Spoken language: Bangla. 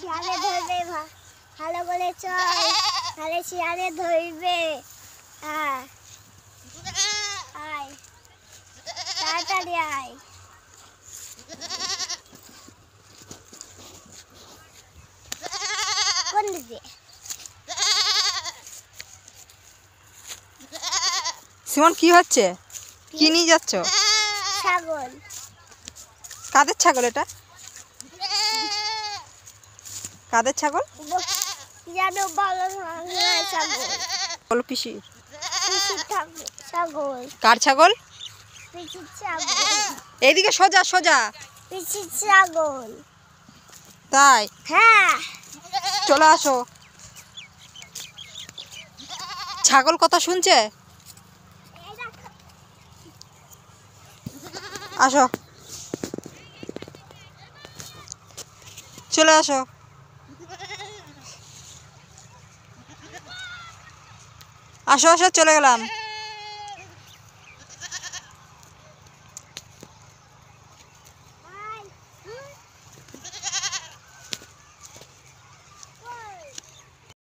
শিয়ালে ধরবে ভালো করে চল, তাহলে শিয়ালে ধরবে। আয় তাড়াতাড়ি আয়। কোন দিকে? সিমন কি হচ্ছে? কি নিয়ে যাচ্ছ? ছাগল। কাদের ছাগল এটা? কাদের ছাগল? জানো বলো না, ছাগল। বলো পিসি। পিসির ছাগল। কার ছাগল? পিসির ছাগল। এইদিকে সোজা সোজা। পিসির ছাগল। তাই? হ্যাঁ। চলে আসো। ছাগল কথা শুনছে? আসো, চলে আসো। আসো আসো, চলে গেলাম।